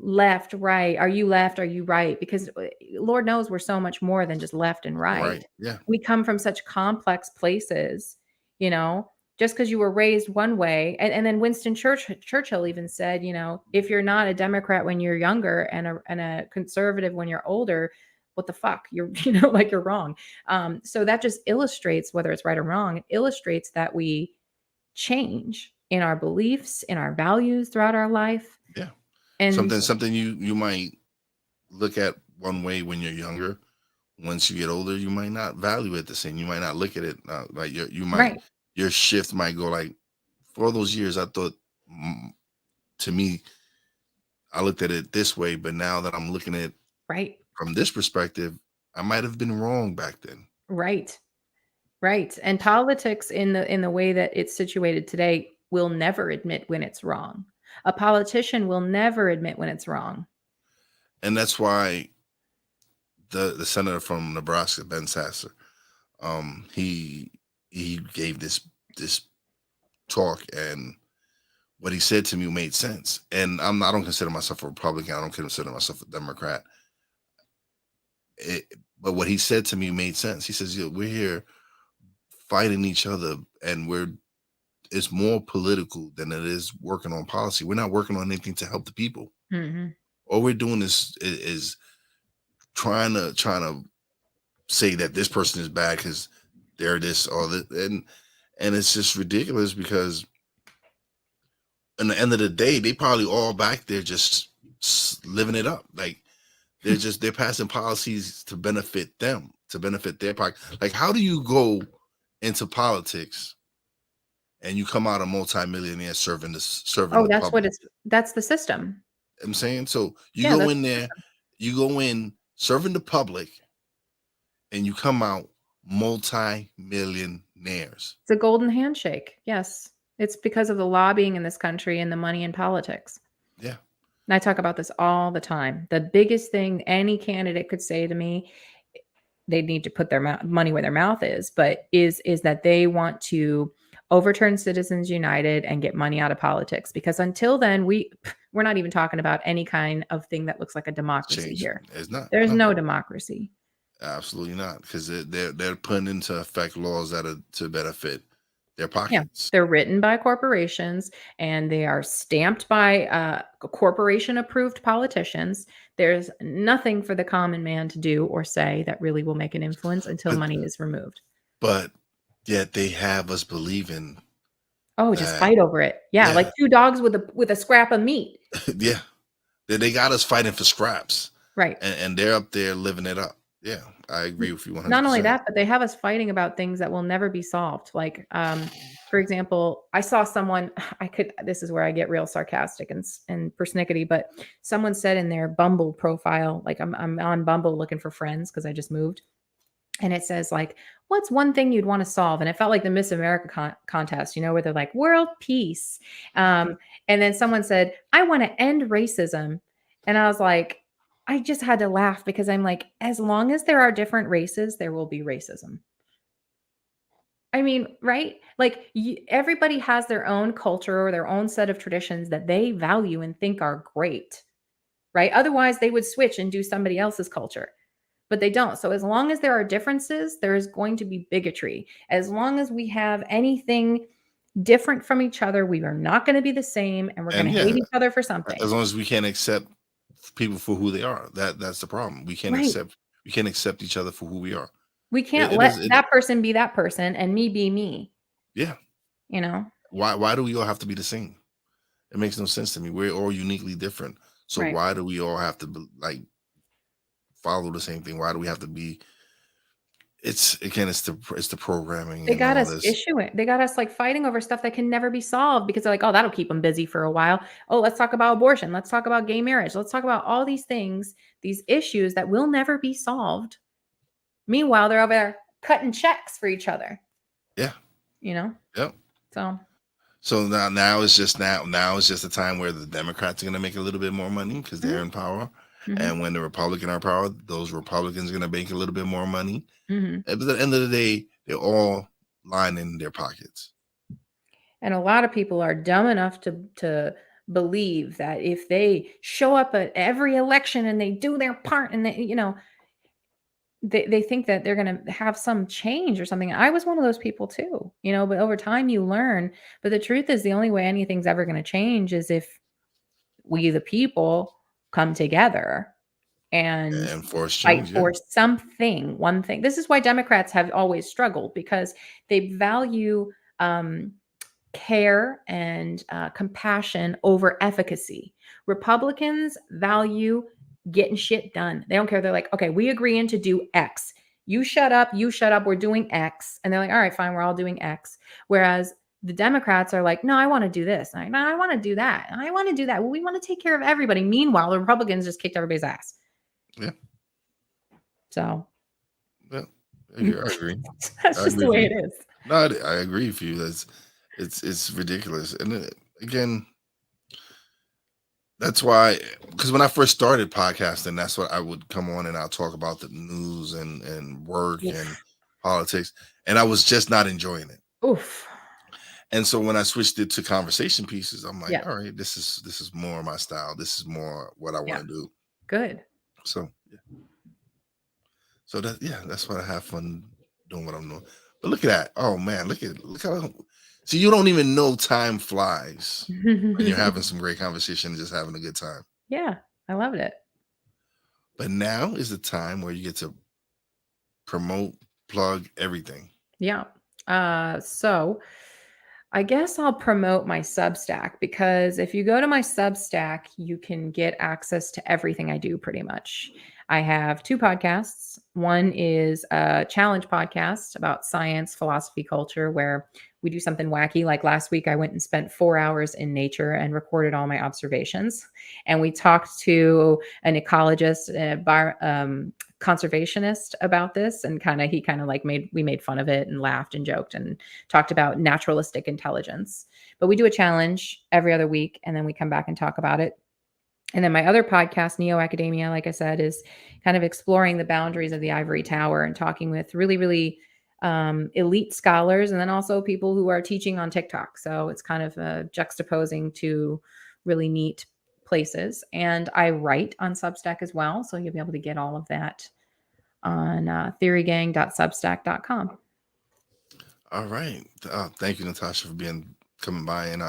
left, right. Are you left? Are you right? Because Lord knows we're so much more than just left and right. Right. Yeah. We come from such complex places, you know, just because you were raised one way. And then Churchill even said, if you're not a Democrat when you're younger and a conservative when you're older, what the fuck? You're, like you're wrong. So that just illustrates whether it's right or wrong. It illustrates that we change in our beliefs, in our values throughout our life. Yeah. And Something you might look at one way when you're younger. Once you get older, you might not value it the same. You might not look at it like right, your shift might go like, for all those years I thought, to me, I looked at it this way, but now that I'm looking at it right. from this perspective, I might have been wrong back then. Right. Right. And politics in the way that it's situated today will never admit when it's wrong. A politician will never admit when it's wrong. And that's why the senator from Nebraska, Ben Sasser, he gave this talk, and what he said to me made sense. And I don't consider myself a Republican. I don't consider myself a Democrat. But what he said to me made sense. He says, we're here fighting each other, and it's more political than it is working on policy. We're not working on anything to help the people. Mm-hmm. All we're doing is trying to say that this person is bad because they're this or that, and it's just ridiculous, because in the end of the day, they probably all back there just living it up. Like they're passing policies to benefit them, to benefit their pocket. Like, how do you go into politics and you come out a multimillionaire serving the public? That's the system. I'm saying, so you go in there, you go in serving the public, and you come out multi-millionaires. It's a golden handshake. Yes. It's because of the lobbying in this country and the money in politics. Yeah. And I talk about this all the time. The biggest thing any candidate could say to me, they need to put their money where their mouth is, but is that they want to overturn Citizens United and get money out of politics. Because until then, we're not even talking about any kind of thing that looks like a democracy here. There's no democracy. Absolutely not, because they're putting into effect laws that are to benefit their pockets. Yeah, they're written by corporations, and they are stamped by corporation-approved politicians. There's nothing for the common man to do or say that really will make an influence until money is removed. But yet they have us believing. Oh, just fight over it. Yeah, like two dogs with a scrap of meat. Yeah, they got us fighting for scraps. Right. And they're up there living it up. Yeah, I agree with you 100%. Not only that, but they have us fighting about things that will never be solved. Like, for example, I saw someone, this is where I get real sarcastic and persnickety, but someone said in their Bumble profile, like I'm on Bumble looking for friends because I just moved. And it says like, what's one thing you'd want to solve? And it felt like the Miss America contest, where they're like, world peace. And then someone said, I want to end racism. And I was like, I just had to laugh, because I'm like, as long as there are different races, there will be racism. I mean, right? Like everybody has their own culture or their own set of traditions that they value and think are great, right? Otherwise, they would switch and do somebody else's culture, but they don't. So as long as there are differences, there is going to be bigotry. As long as we have anything different from each other, we are not going to be the same, and we're going to hate each other for something. As long as we can't accept people for who they are, that's the problem. We can't accept each other for who we are. We can't let that person be that person and me be me. Yeah. Why do we all have to be the same? It makes no sense to me. We're all uniquely different. So why do we all have to follow the same thing? Why do we have to be? It's the programming. They got us issuing. They got us fighting over stuff that can never be solved, because they're like, oh, that'll keep them busy for a while. Oh, let's talk about abortion. Let's talk about gay marriage. Let's talk about all these things, these issues that will never be solved. Meanwhile, they're over there cutting checks for each other. Yeah. Yep. So now it's just a time where the Democrats are going to make a little bit more money because they're in power. Mm-hmm. And when the Republicans are in power, those Republicans are going to make a little bit more money. Mm-hmm. At the end of the day, they're all lining their pockets. And a lot of people are dumb enough to believe that if they show up at every election and they do their part, and they think that they're going to have some change or something. I was one of those people too, but over time you learn. But the truth is, the only way anything's ever going to change is if we, the people, come together and fight for something, one thing. This is why Democrats have always struggled, because they value care and compassion over efficacy. Republicans value getting shit done. They don't care. They're like, okay, we agreeing to do X. You shut up, we're doing X. And they're like, all right, fine, we're all doing X. Whereas the Democrats are like, no, I want to do this. No, I want to do that. I want to do that. Well, we want to take care of everybody. Meanwhile, the Republicans just kicked everybody's ass. Yeah. So I agree. That's I just agree the with way you. it is. No, I agree with you. It's ridiculous, and again, that's why. Because when I first started podcasting, that's what I would come on and I'll talk about the news and work and Oof. politics, and I was just not enjoying it. Oof. And so when I switched it to conversation pieces, I'm like, Yeah. all right, this is more my style. This is more what I want to do. Good. So that's what I have fun doing what I'm doing. But look at that. Oh man, look how so you don't even know time flies when you're having some great conversation and just having a good time. Yeah, I loved it. But now is the time where you get to promote, plug everything. Yeah. So I guess I'll promote my Substack, because if you go to my Substack, you can get access to everything I do pretty much. I have 2 podcasts. One is a challenge podcast about science, philosophy, culture, where we do something wacky. Like last week, I went and spent 4 hours in nature and recorded all my observations. And we talked to an ecologist, conservationist about this, and we made fun of it and laughed and joked and talked about naturalistic intelligence. But we do a challenge every other week, and then we come back and talk about it. And then my other podcast, NeoAcademia, like I said, is kind of exploring the boundaries of the ivory tower and talking with really, really elite scholars, and then also people who are teaching on TikTok. So it's kind of juxtaposing to really neat places. And I write on Substack as well. So you'll be able to get all of that on theorygang.substack.com. All right. Thank you, Natasha, for coming by, and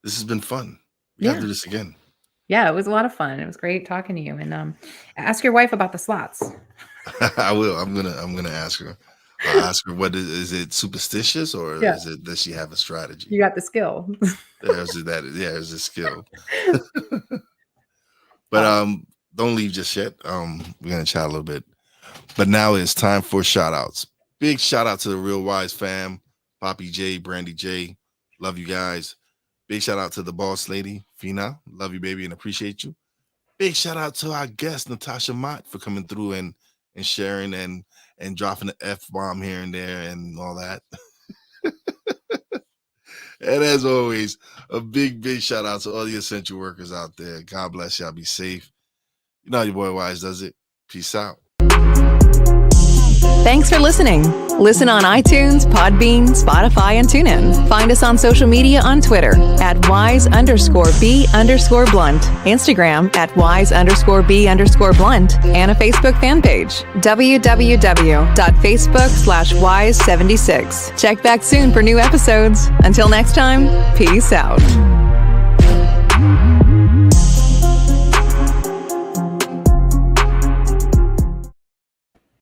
this has been fun. We Yeah. gotta do this again. Yeah, it was a lot of fun. It was great talking to you. And ask your wife about the slots. I will. I'm gonna ask her. I'll ask her, what is it superstitious, or is it, does she have a strategy? You got the skill. There's a skill. But don't leave just yet. We're gonna chat a little bit. But now it's time for shout outs. Big shout out to the Real Wise fam, Poppy J, Brandy J. Love you guys. Big shout out to the boss lady, Fina. Love you, baby, and appreciate you. Big shout out to our guest, Natasha Mott, for coming through and sharing and dropping the F-bomb here and there and all that. And as always, a big shout out to all the essential workers out there. God bless y'all. Be safe. You know how your boy Wise does it. Peace out. Thanks for listening. Listen on iTunes, Podbean, Spotify, and TuneIn. Find us on social media on Twitter at @wise_b_blunt, Instagram at @wise_b_blunt, and a Facebook fan page, www.facebook/wise76. Check back soon for new episodes. Until next time, peace out.